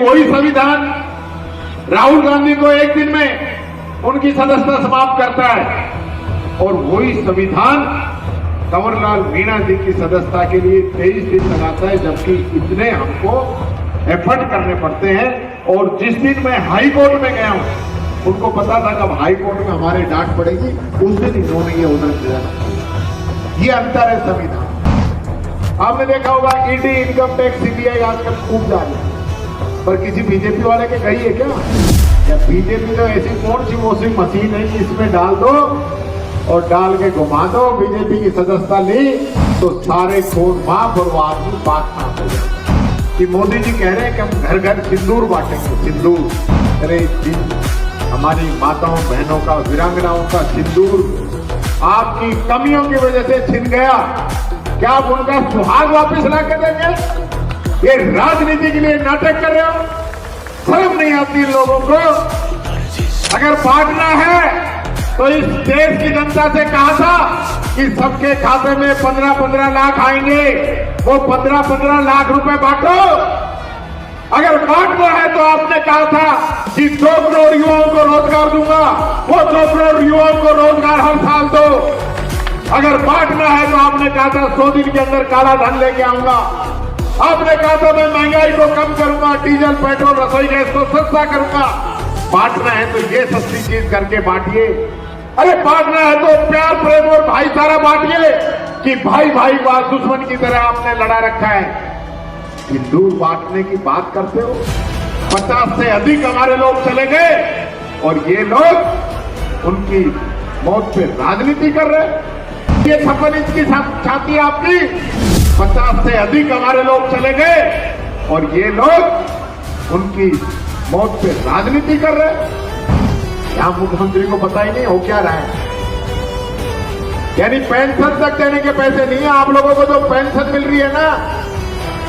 वही संविधान राहुल गांधी को एक दिन में उनकी सदस्यता समाप्त करता है और वही संविधान कंवरलाल मीणा जी की सदस्यता के लिए 23 दिन लगाता है, जबकि इतने हमको एफर्ट करने पड़ते हैं। और जिस दिन मैं हाई कोर्ट में गया हूं, उनको पता था कब हाई कोर्ट में हमारे डांट पड़ेगी, उस दिन इन्होंने ये ऑर्डर दिया। ये अंतर है संविधान। आपने देखा होगा ईडी, इनकम टैक्स, सीबीआई आजकल खूब जा रही है, पर किसी बीजेपी वाले के गई है क्या? या बीजेपी तो ऐसी कौन सी वॉशिंग मशीन है कि इसमें डाल दो और डाल के घुमा दो, बीजेपी की सदस्यता ली तो सारे खून माफ और वो आदमी बात माफ हो जाए। कि मोदी जी कह रहे हैं कि हम घर घर सिंदूर बांटेंगे। सिंदूर, अरे हमारी माताओं बहनों का, वीरांगनाओं का सिंदूर आपकी कमियों की वजह से छिन गया, क्या आप उनका सुहाग वापस ला के देंगे? ये राजनीति के लिए नाटक कर रहे हो? शर्म नहीं आती इन लोगों को? अगर बांटना है तो इस देश की जनता से कहा था कि सबके खाते में 15-15 लाख आएंगे, वो 15-15 लाख रुपए बांटो। अगर बांटना है तो आपने कहा था कि 2 करोड़ युवाओं को रोजगार दूंगा, वो 2 करोड़ युवाओं को रोजगार हर साल दो। अगर बांटना है तो आपने कहा था 100 दिन के अंदर काला धन लेके आऊंगा। आपने कहा था मैं महंगाई को कम करूंगा, डीजल, पेट्रोल, रसोई गैस को सस्ता करूंगा। बांटना है तो ये सस्ती चीज करके बांटिए। अरे बांटना है तो प्यार, प्रेम और भाईचारा बांटिए कि भाई भाई बात दुश्मन की तरह आपने लड़ा रखा है। सिंदूर बांटने की बात करते हो? 50 से अधिक हमारे लोग चले गए और ये लोग उनकी मौत पे राजनीति कर रहे हैं। ये 56 इंच की छाती आपकी, 50 से अधिक हमारे लोग चले गए और ये लोग उनकी मौत पे राजनीति कर रहे हैं। यहां मुख्यमंत्री को पता ही नहीं हो क्या रहा है। यानी पेंशन तक देने के पैसे नहीं है आप लोगों को। जो पेंशन मिल रही है ना,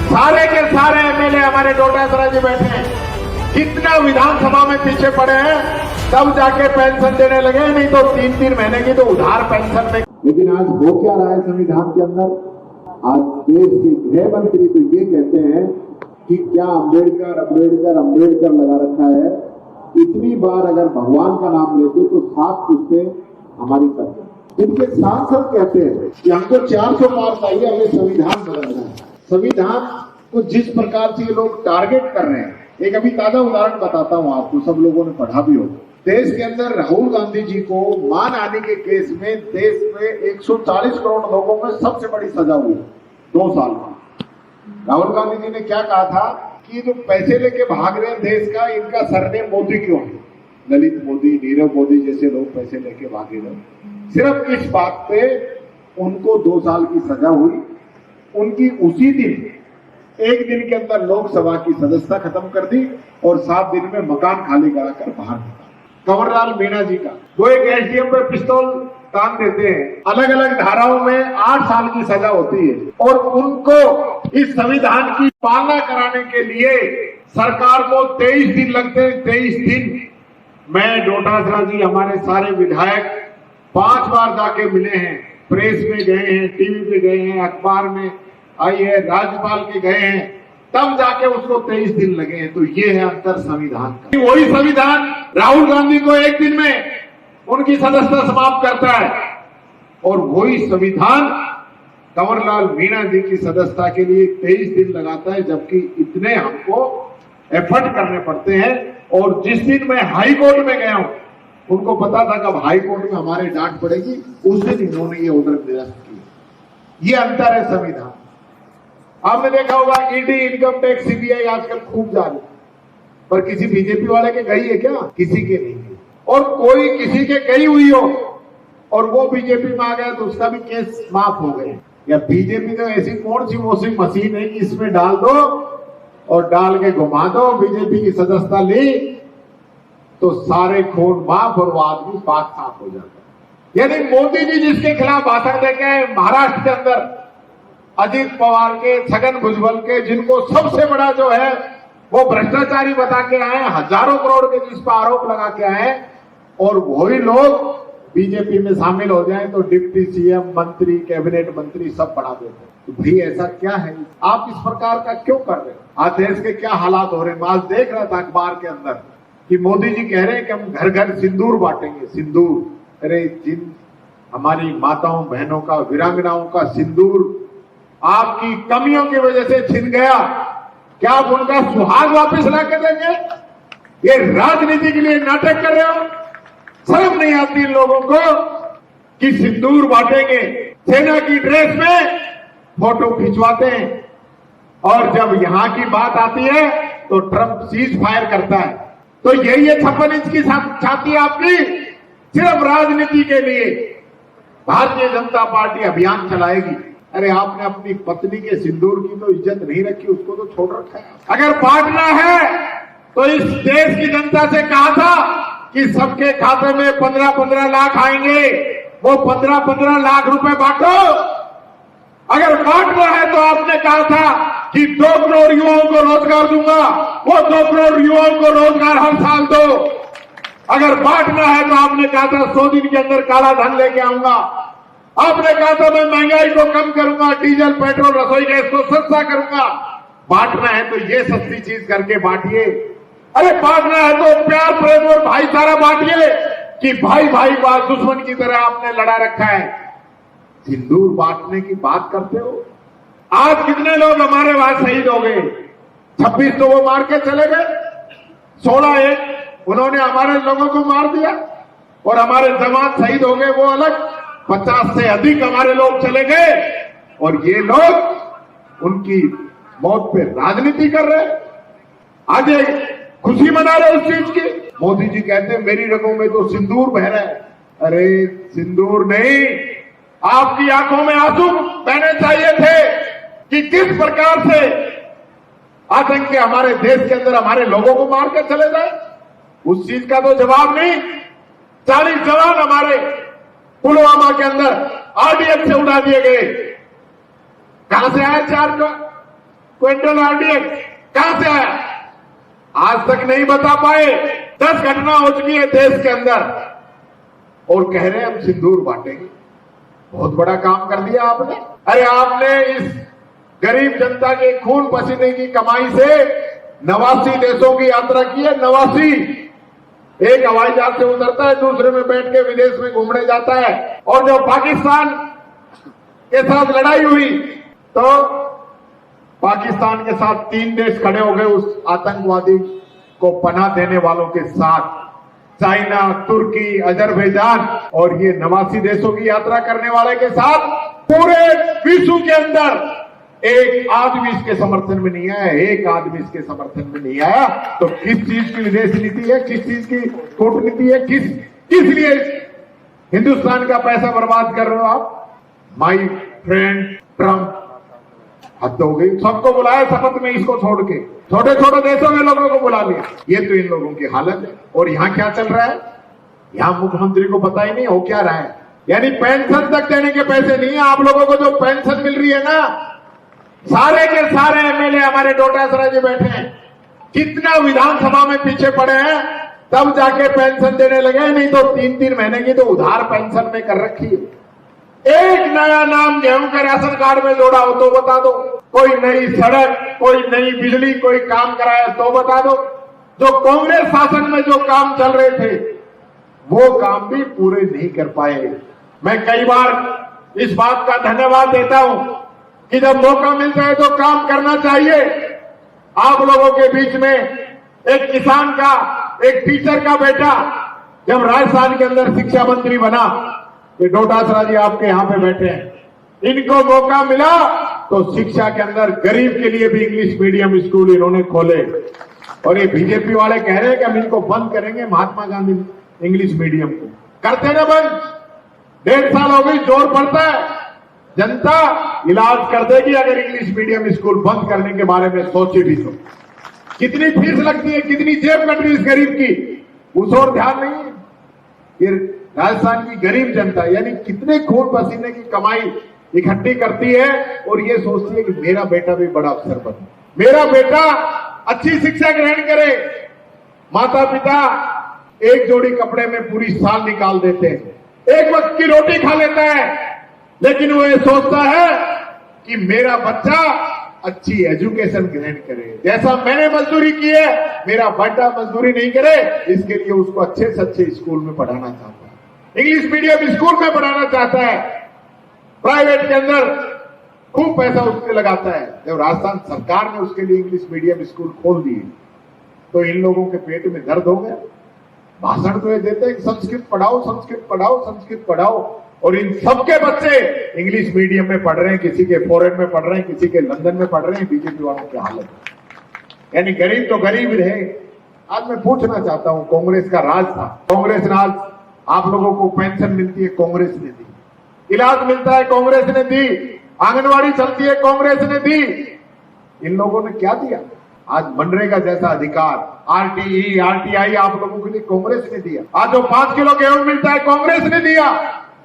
सारे के सारे एमएलए हमारे डोटासरा जी बैठे हैं, कितना विधानसभा में पीछे पड़े हैं, तब जाके पेंशन देने लगे, नहीं तो 3-3 महीने की तो उधार पेंशन में। लेकिन आज हो क्या रहा है संविधान के अंदर? आज देश के गृह मंत्री तो ये कहते हैं कि क्या अम्बेडकर अम्बेडकर अम्बेडकर लगा रखा है। इतनी बार अगर भगवान का नाम लेते तो साथ पूछते हमारी सरकार। इनके सांसद कहते हैं कि हमको 400 पार चाहिए, हमें संविधान बदलना है। संविधान को जिस प्रकार से ये लोग टारगेट कर रहे हैं, एक अभी ताजा उदाहरण बताता हूं आपको, सब लोगों ने पढ़ा भी होगा। देश के अंदर राहुल गांधी जी को मानहानि के केस में देश में 140 करोड़ लोगों में सबसे बड़ी सजा हुई 2 साल में। राहुल गांधी जी ने क्या कहा था कि जो पैसे लेके भाग रहे हैं देश का, इनका सरनेम मोदी क्यों है? ललित मोदी, नीरव मोदी जैसे लोग पैसे लेके भागे रहे। सिर्फ इस बात पे उनको 2 साल की सजा हुई। उनकी उसी दिन, एक दिन के अंदर लोकसभा की सदस्यता खत्म कर दी और 7 दिन में मकान खाली कराकर बाहर निकाला। कंवरलाल मीणा जी का वो एक एसडीएम पे पिस्तौल तान देते हैं, अलग अलग धाराओं में 8 साल की सजा होती है और उनको इस संविधान की पालना कराने के लिए सरकार को 23 दिन लगते हैं। 23 दिन मैं, डोटासरा जी, हमारे सारे विधायक 5 बार जाके मिले हैं, प्रेस में गए हैं, टीवी पे गए हैं, अखबार में आई है, राज्यपाल के गए हैं, तब जाके उसको 23 दिन लगे हैं। तो ये है अंतर संविधान का। वही संविधान राहुल गांधी को एक दिन में उनकी सदस्यता समाप्त करता है और वही संविधान कंवरलाल मीणा जी की सदस्यता के लिए 23 दिन लगाता है, जबकि इतने हमको एफर्ट करने पड़ते हैं। और जिस दिन मैं हाई कोर्ट में गया हूं, उनको पता था कब हाई कोर्ट में हमारे डांट पड़ेगी, उस दिन इन्होंने ये ऑर्डर निरस्त किया। ये अंतर है संविधान। आपने देखा होगा ईडी, इनकम टैक्स, सीबीआई आजकल खूब जा रही है, पर किसी बीजेपी वाले के गई है क्या? किसी के नहीं है। और कोई किसी के गई हुई हो और वो बीजेपी में आ गया तो उसका भी केस माफ हो गए। या बीजेपी तो ऐसी कौन सी वॉशिंग मशीन है कि इसमें डाल दो और डाल के घुमा दो, बीजेपी की सदस्यता ली तो सारे खून माफ और वो आदमी पाक साफ हो जाता है। यानी मोदी जी जिसके खिलाफ भाषण देके महाराष्ट्र के अंदर अजीत पवार के, छगन भुजबल के, जिनको सबसे बड़ा जो है वो भ्रष्टाचारी बता के आए, हजारों करोड़ के जिस पर आरोप लगा के आए, और वही लोग बीजेपी में शामिल हो जाएं तो डिप्टी सीएम, मंत्री, कैबिनेट मंत्री सब बढ़ा देते हैं। तो भाई ऐसा क्या है? आप इस प्रकार का क्यों कर रहे हैं? आज देश के क्या हालात हो रहे हैं। मैं आज देख रहा था अखबार के अंदर कि मोदी जी कह रहे हैं कि हम घर घर सिंदूर बांटेंगे। सिंदूर, अरे जिन हमारी माताओं बहनों का, वीरांगनाओं का सिंदूर आपकी कमियों की वजह से छिन गया, क्या आप उनका सुहाग वापस ला के देंगे? ये राजनीति के लिए नाटक कर रहे हो? शर्म नहीं आती इन लोगों को कि सिंदूर बांटेंगे, सेना की ड्रेस में फोटो खिंचवाते हैं, और जब यहां की बात आती है तो ट्रंप सीज फायर करता है। तो यही है 56 इंच की छाती आपकी, सिर्फ राजनीति के लिए भारतीय जनता पार्टी अभियान चलाएगी। अरे आपने अपनी पत्नी के सिंदूर की तो इज्जत नहीं रखी, उसको तो छोड़ रखा है। अगर बांटना है तो इस देश की जनता से कहा था कि सबके खाते में 15-15 लाख आएंगे, वो 15-15 लाख रुपए बांटो। अगर बांटना है तो आपने कहा था कि 2 करोड़ युवाओं को रोजगार दूंगा, वो 2 करोड़ युवाओं को रोजगार हर साल दो। अगर बांटना है तो आपने कहा था 100 दिन के अंदर काला धन लेके आऊंगा। आपने कहा था मैं महंगाई को कम करूंगा, डीजल पेट्रोल रसोई गैस को सस्ता करूंगा। बांटना है तो ये सस्ती चीज करके बांटिए। अरे बांटना है तो प्यार प्रेम और भाईचारा बांटिए कि भाई भाई का दुश्मन की तरह आपने लड़ा रखा है। सिंदूर बांटने की बात करते हो। आज कितने लोग हमारे वहां शहीद हो गए? 26 तो वो मार के चले गए, 16 एक उन्होंने हमारे लोगों को मार दिया, और हमारे जवान शहीद हो गए वो अलग। 50 से अधिक हमारे लोग चले गए, और ये लोग उनकी मौत पे राजनीति कर रहे हैं। आज खुशी मना रहे उस चीज की। मोदी जी कहते हैं मेरी रगों में तो सिंदूर बह रहा है। अरे सिंदूर नहीं, आपकी आंखों में आंसू बहने चाहिए थे कि किस प्रकार से आतंक के हमारे देश के अंदर हमारे लोगों को मार कर चले जाए। उस चीज का तो जवाब नहीं। 40 जवान हमारे पुलवामा के अंदर आरडीएक्स से उड़ा दिए गए। कहां से आया 4 क्विंटल आरडीएक्स? कहां से आया? आज तक नहीं बता पाए। 10 घटना हो चुकी है देश के अंदर, और कह रहे हैं हम सिंदूर बांटेंगे। बहुत बड़ा काम कर दिया आपने। अरे आपने इस गरीब जनता के खून पसीने की कमाई से 89 देशों की यात्रा की है। 89 एक हवाई जहाज से उतरता है, दूसरे में बैठ के विदेश में घूमने जाता है। और जब पाकिस्तान के साथ लड़ाई हुई तो पाकिस्तान के साथ 3 देश खड़े हो गए उस आतंकवादी को पनाह देने वालों के साथ, चाइना, तुर्की, अजरबैजान, और ये 89 देशों की यात्रा करने वाले के साथ पूरे विश्व के अंदर एक आदमी इसके समर्थन में नहीं आया। एक आदमी इसके समर्थन में नहीं आया। तो किस चीज की विदेश नीति है, किस चीज की कूटनीति है, किस लिए हिंदुस्तान का पैसा बर्बाद कर रहे हो आप? माय फ्रेंड ट्रंप, हद हो गई। सबको बुलाया शपथ में, इसको छोड़ के छोटे छोटे देशों में लोगों को बुला लिया। ये तो इन लोगों की हालत है। और यहां क्या चल रहा है? यहां मुख्यमंत्री को पता ही नहीं हो क्या रहा है। यानी पेंशन तक देने के पैसे नहीं है। आप लोगों को जो पेंशन मिल रही है ना, सारे के सारे एमएलए हमारे डोटासरा जी बैठे हैं, कितना विधानसभा में पीछे पड़े हैं, तब जाके पेंशन देने लगे। नहीं तो 3-3 महीने की तो उधार पेंशन में कर रखी है। एक नया नाम गेहूं के राशन कार्ड में जोड़ा हो तो बता दो। कोई नई सड़क, कोई नई बिजली, कोई काम कराया तो बता दो। जो कांग्रेस शासन में जो काम चल रहे थे वो काम भी पूरे नहीं कर पाए। मैं कई बार इस बात का धन्यवाद देता हूं कि जब मौका मिलता है तो काम करना चाहिए। आप लोगों के बीच में एक किसान का, एक टीचर का बेटा जब राजस्थान के अंदर शिक्षा मंत्री बना, ये डोटासरा जी आपके यहां पे बैठे हैं, इनको मौका मिला तो शिक्षा के अंदर गरीब के लिए भी इंग्लिश मीडियम स्कूल इन्होंने खोले। और ये बीजेपी वाले कह रहे हैं कि हम इनको बंद करेंगे, महात्मा गांधी इंग्लिश मीडियम को। करते ना बंद, 1.5 साल हो गई, जोर पड़ता है, जनता इलाज कर देगी अगर इंग्लिश मीडियम स्कूल बंद करने के बारे में सोचे भी तो। कितनी फीस लगती है, कितनी जेब कट रही है इस गरीब की, उस और ध्यान नहीं है। ये राजस्थान की गरीब जनता यानी कितने खून पसीने की कमाई इकट्ठी करती है, और ये सोचती है कि मेरा बेटा भी बड़ा अफसर बने, मेरा बेटा अच्छी शिक्षा ग्रहण करे। माता पिता एक जोड़ी कपड़े में पूरी साल निकाल देते हैं, एक वक्त की रोटी खा लेता है, लेकिन वो ये सोचता है कि मेरा बच्चा अच्छी एजुकेशन ग्रहण करे। जैसा मैंने मजदूरी की है, मेरा बेटा मजदूरी नहीं करे, इसके लिए उसको अच्छे से अच्छे स्कूल में पढ़ाना चाहता है, इंग्लिश मीडियम स्कूल में पढ़ाना चाहता है, प्राइवेट के अंदर खूब पैसा उसके लगाता है। जब राजस्थान सरकार ने उसके लिए इंग्लिश मीडियम स्कूल खोल दिए तो इन लोगों के पेट में दर्द हो गया। भाषण तो ये देते हैं कि संस्कृत पढ़ाओ, संस्कृत पढ़ाओ, संस्कृत पढ़ाओ, और इन सबके बच्चे इंग्लिश मीडियम में पढ़ रहे हैं, किसी के फॉरेन में पढ़ रहे हैं, किसी के लंदन में पढ़ रहे हैं। बीजेपी वालों की हालत, यानी गरीब तो गरीब रहे। आज मैं पूछना चाहता हूं, कांग्रेस का राज था, कांग्रेस ने आज आप लोगों को पेंशन मिलती है, कांग्रेस ने दी, इलाज मिलता है, कांग्रेस ने दी, आंगनवाड़ी चलती है, कांग्रेस ने दी। इन लोगों ने क्या दिया? आज मनरेगा जैसा अधिकार, आरटीई, आरटीआई आप लोगों के लिए कांग्रेस ने दिया। आज जो 5 किलो गेहूं मिलता है, कांग्रेस ने दिया।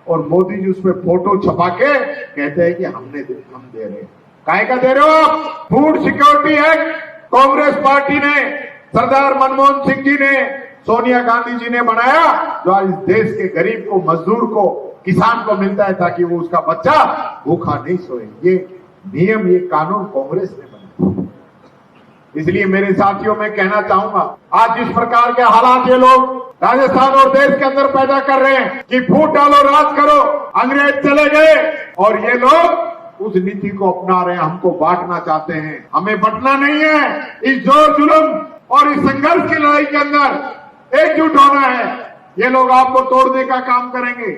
और मोदी जी उसमें फोटो छपा के कहते हैं कि हम दे रहे हैं। काहे का दे रहे हो आप? Food security act Congress party ने, सरदार मनमोहन सिंह जी ने, सोनिया गांधी जी ने बनाया, जो आज इस देश के गरीब को, मजदूर को, किसान को मिलता है, ताकि वो उसका बच्चा भूखा नहीं सोए। ये नियम, ये कानून कांग्रेस ने बनाया। इसलिए मेरे साथियों, मैं कहना चाहूंगा, आज जिस प्रकार के हालात ये लोग राजस्थान और देश के अंदर पैदा कर रहे हैं कि फूट डालो, राज करो, अंग्रेज चले गए और ये लोग उस नीति को अपना रहे हैं, हमको बांटना चाहते हैं। हमें बंटना नहीं है। इस जोर जुल्म और इस संघर्ष की लड़ाई के अंदर एकजुट होना है। ये लोग आपको तोड़ने का काम करेंगे।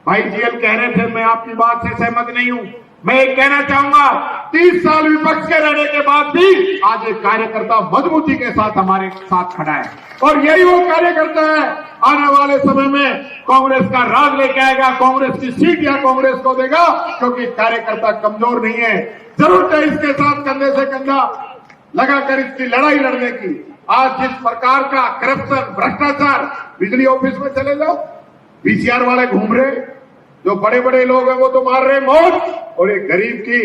भाई जीएल कह रहे थे, मैं आपकी बात से सहमत नहीं हूं। मैं ये कहना चाहूंगा, 30 साल विपक्ष के रहने के बाद भी आज एक कार्यकर्ता मजबूती के साथ हमारे साथ खड़ा है, और यही वो कार्यकर्ता है आने वाले समय में कांग्रेस का राज लेके आएगा, कांग्रेस की सीट या कांग्रेस को देगा, क्योंकि कार्यकर्ता कमजोर नहीं है। जरूरत है इसके साथ कंधे से कंधा लगाकर इसकी लड़ाई लड़ने की। आज जिस प्रकार का करप्शन, भ्रष्टाचार, बिजली ऑफिस में चले जाओ, पीसीआर वाले घूम रहे, जो बड़े बड़े लोग हैं वो तो मार रहे मौत, और एक गरीब की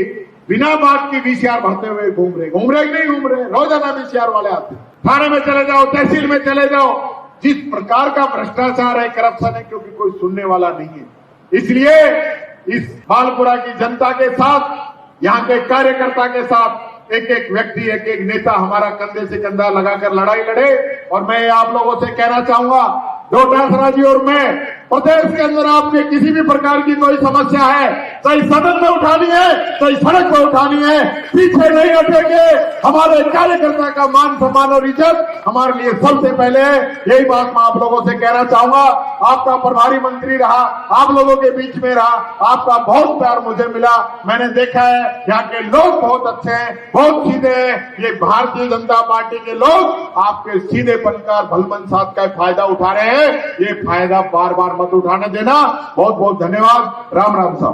बिना बात की वीसीआर भरते हुए घूम रहे कि नहीं घूम रहे? रोजाना वीसीआर वाले आते। थाने में चले जाओ, तहसील में चले जाओ, जिस प्रकार का भ्रष्टाचार है, करप्शन है, क्योंकि कोई सुनने वाला नहीं है। इसलिए इस मालपुरा की जनता के साथ, यहाँ के कार्यकर्ता के साथ एक एक व्यक्ति, एक एक नेता हमारा कंधे से कंधा लगाकर लड़ाई लड़े। और मैं आप लोगों से कहना चाहूंगा, डोटासरा जी और मैं, प्रदेश के अंदर आपके किसी भी प्रकार की कोई समस्या है, चाहे सदन में उठानी है, चाहे सड़क पर उठानी है, पीछे नहीं हटेंगे। हमारे कार्यकर्ता का मान सम्मान और इज्जत हमारे लिए सबसे पहले है। यही बात मैं आप लोगों से कहना चाहूंगा। आपका प्रभारी मंत्री रहा, आप लोगों के बीच में रहा, आपका बहुत प्यार मुझे मिला। मैंने देखा है यहाँ के लोग बहुत अच्छे हैं, बहुत सीधे हैं। ये भारतीय जनता पार्टी के लोग आपके सीधेपन का, भलमन साथ का फायदा उठा रहे हैं। ये फायदा बार बार मत उठाने देना। बहुत बहुत धन्यवाद। राम राम साहब।